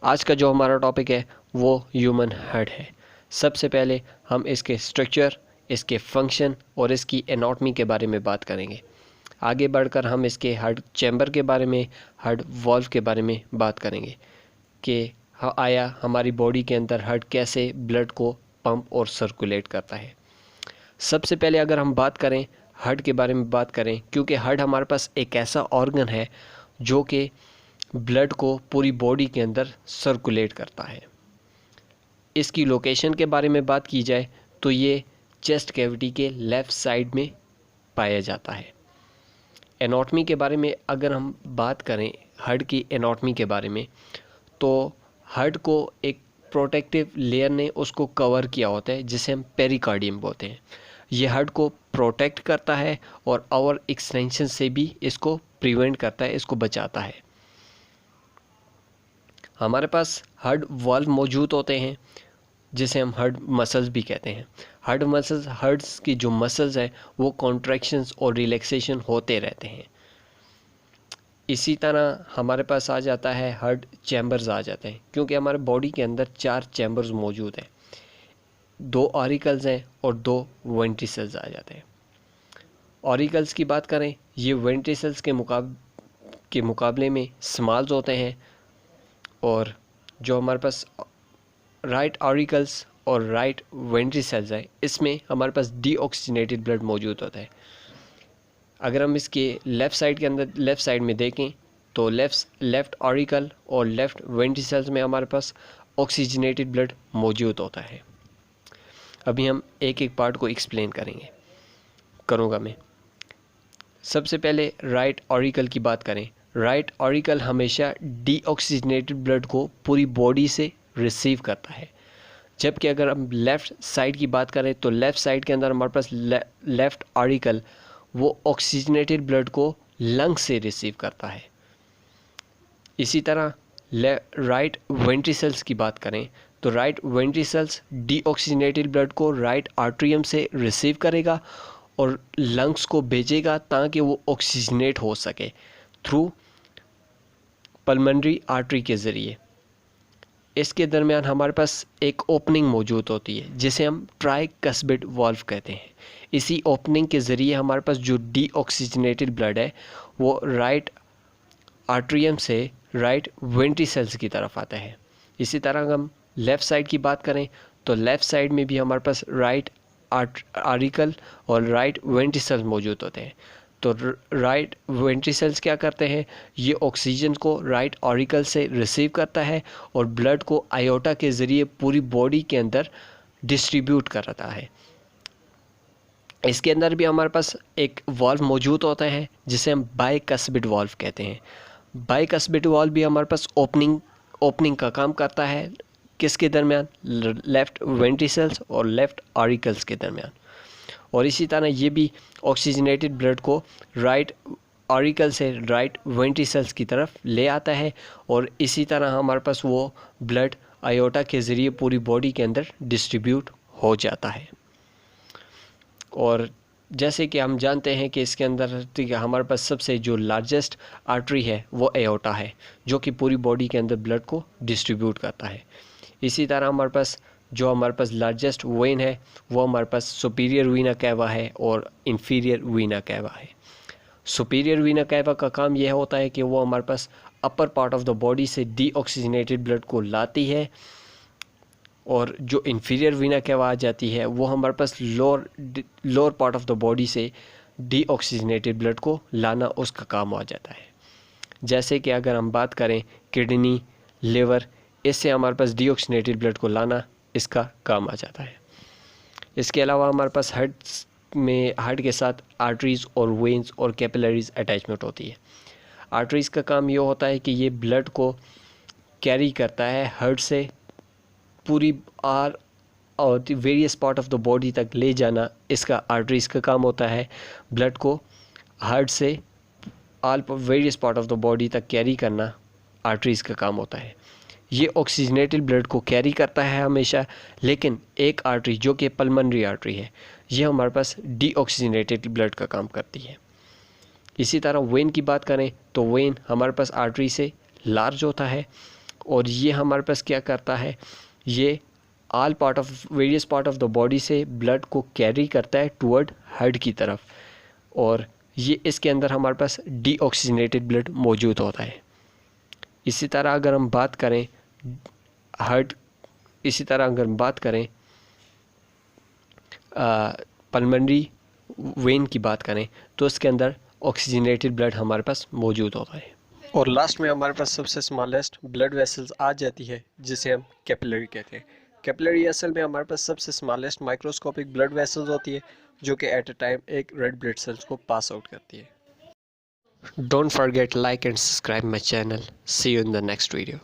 आज का जो हमारा टॉपिक है वो ह्यूमन हार्ट है। सबसे पहले हम इसके स्ट्रक्चर, इसके फंक्शन और इसकी एनाटॉमी के बारे में बात करेंगे। आगे बढ़कर हम इसके हार्ट चैम्बर के बारे में, हार्ट वॉल्व के बारे में बात करेंगे कि आया हमारी बॉडी के अंदर हार्ट कैसे ब्लड को पंप और सर्कुलेट करता है। सबसे पहले अगर हम बात करें हार्ट के बारे में बात करें, क्योंकि हार्ट हमारे पास एक ऐसा ऑर्गन है जो कि ब्लड को पूरी बॉडी के अंदर सर्कुलेट करता है। इसकी लोकेशन के बारे में बात की जाए तो ये चेस्ट कैविटी के लेफ़्ट साइड में पाया जाता है। एनाटॉमी के बारे में अगर हम बात करें हार्ट की एनाटॉमी के बारे में, तो हार्ट को एक प्रोटेक्टिव लेयर ने उसको कवर किया होता है जिसे हम पेरिकार्डियम बोलते हैं। ये हार्ट को प्रोटेक्ट करता है और ओवर एक्सटेंशन से भी इसको प्रिवेंट करता है, इसको बचाता है। हमारे पास हार्ट वाल्व मौजूद होते हैं जिसे हम हार्ट मसल्स भी कहते हैं। हार्ट मसल्स, हार्ट्स की जो मसल्स हैं वो कॉन्ट्रैक्शंस और रिलैक्सेशन होते रहते हैं। इसी तरह हमारे पास आ जाता है हार्ट चैम्बर्स आ जाते हैं, क्योंकि हमारे बॉडी के अंदर 4 चैम्बर्स मौजूद हैं। 2 ऑरिकल्स हैं और 2 वेंट्रिकल्स आ जाते हैं। ऑरिकल्स की बात करें, ये वेंट्रिकल्स के मुकाबले में स्मॉल्स होते हैं, और जो हमारे पास राइट ऑरिकल्स और राइट वेंट्रिकल्स है, इसमें हमारे पास डीऑक्सीजनेटेड ब्लड मौजूद होता है। अगर हम इसके लेफ़्ट साइड के अंदर लेफ़्ट साइड में देखें तो लेफ़्ट ऑरिकल और लेफ़्ट वेंट्रिकल्स में हमारे पास ऑक्सीजनेटेड ब्लड मौजूद होता है। अभी हम एक एक पार्ट को एक्सप्लेन करूँगा मैं। सबसे पहले राइट ऑरिकल की बात करें। राइट ऑरिकल हमेशा डीऑक्सीजनेटेड ब्लड को पूरी बॉडी से रिसीव करता है, जबकि अगर हम लेफ़्ट साइड की बात करें तो लेफ़्ट साइड के अंदर हमारे पास लेफ़्ट ऑरिकल वो ऑक्सीजनेटेड ब्लड को लंग से रिसीव करता है। इसी तरह राइट वेंट्रिकल्स की बात करें तो राइट वेंट्रिकल्स डीऑक्सीजनेटेड ब्लड को राइट आर्टरियम से रिसीव करेगा और लंग्स को भेजेगा ताकि वो ऑक्सीजनेट हो सके थ्रू पल्मोनरी आर्टरी के ज़रिए। इसके दरमियान हमारे पास एक ओपनिंग मौजूद होती है जिसे हम ट्राइकस्पिड वाल्व कहते हैं। इसी ओपनिंग के ज़रिए हमारे पास जो डीऑक्सीजनेटेड ब्लड है वो राइट आर्टरियम से राइट वेंट्रिकल्स की तरफ आता है। इसी तरह अगर हम लेफ़्ट साइड की बात करें तो लेफ़्ट साइड में भी हमारे पास राइट ऑरिकल और राइट वेंट्रिकल्स मौजूद होते हैं। तो राइट वेंट्रिकल्स क्या करते हैं, ये ऑक्सीजन को राइट ऑरिकल से रिसीव करता है और ब्लड को आयोटा के ज़रिए पूरी बॉडी के अंदर डिस्ट्रीब्यूट करता है। इसके अंदर भी हमारे पास एक वाल्व मौजूद होता है जिसे हम बाइकस्पिड वाल्व कहते हैं। बाइकस्पिड वाल्व भी हमारे पास ओपनिंग का काम करता है। किसके दरमियान? लेफ़्ट वेंट्रिकल्स और लेफ़्ट ऑरिकल्स के दरमियान। और इसी तरह ये भी ऑक्सीजनेटेड ब्लड को राइट ऑरिकल से राइट वेंट्रिकल्स की तरफ ले आता है, और इसी तरह हमारे पास वो ब्लड आयोटा के ज़रिए पूरी बॉडी के अंदर डिस्ट्रीब्यूट हो जाता है। और जैसे कि हम जानते हैं कि इसके अंदर हमारे पास सबसे जो लार्जेस्ट आर्टरी है वो एओर्टा है, जो कि पूरी बॉडी के अंदर ब्लड को डिस्ट्रीब्यूट करता है। इसी तरह हमारे पास लार्जेस्ट वेन है वो हमारे पास सुपीरियर वीना कैवा है और इंफीरियर वीना कैवा है। सुपीरियर वीना कैवा का काम यह होता है कि वो हमारे पास upper part of the body से डीऑक्सीजनेटेड ब्लड को लाती है, और जो इंफीरियर वीना कैवा आ जाती है वो हमारे पास lower part of the body से डीऑक्सीजनेटेड ब्लड को लाना उसका काम आ जाता है। जैसे कि अगर हम बात करें किडनी, लिवर, इससे हमारे पास डीऑक्सीजनेटेड ब्लड को लाना इसका काम आ जाता है। इसके अलावा हमारे पास हार्ट के साथ आर्टरीज़ और वेन्स और कैपिलरीज अटैचमेंट होती है। आर्टरीज़ का काम ये होता है कि ये ब्लड को कैरी करता है हार्ट से पूरी और various part of the body तक ले जाना, इसका आर्टरीज़ का काम होता है। ब्लड को हार्ट से various part of the body तक कैरी करना आर्टरीज़ का काम होता है। ये ऑक्सीजनेटेड ब्लड को कैरी करता है हमेशा, लेकिन एक आर्टरी जो कि पल्मोनरी आर्टरी है, ये हमारे पास डीऑक्सीजनेटेड ब्लड का काम करती है। इसी तरह वेन की बात करें तो वेन हमारे पास आर्टरी से लार्ज होता है और ये हमारे पास क्या करता है, ये various part of the body से ब्लड को कैरी करता है टुवर्ड हेड की तरफ, और ये इसके अंदर हमारे पास डीऑक्सीजनेटेड ब्लड मौजूद होता है। इसी तरह अगर हम बात करें पल्मोनरी वेन की बात करें तो इसके अंदर ऑक्सीजनेटेड ब्लड हमारे पास मौजूद होता है। और लास्ट में हमारे पास सबसे स्मॉलेस्ट ब्लड वेसल्स आ जाती है जिसे हम कैपिलरी कहते हैं। कैपिलरी असल में हमारे पास सबसे स्मॉलेस्ट माइक्रोस्कोपिक ब्लड वेसल्स होती है जो कि एट अ टाइम एक रेड ब्लड सेल्स को पास आउट करती है। Don't forget like and subscribe my channel. See you in the next video.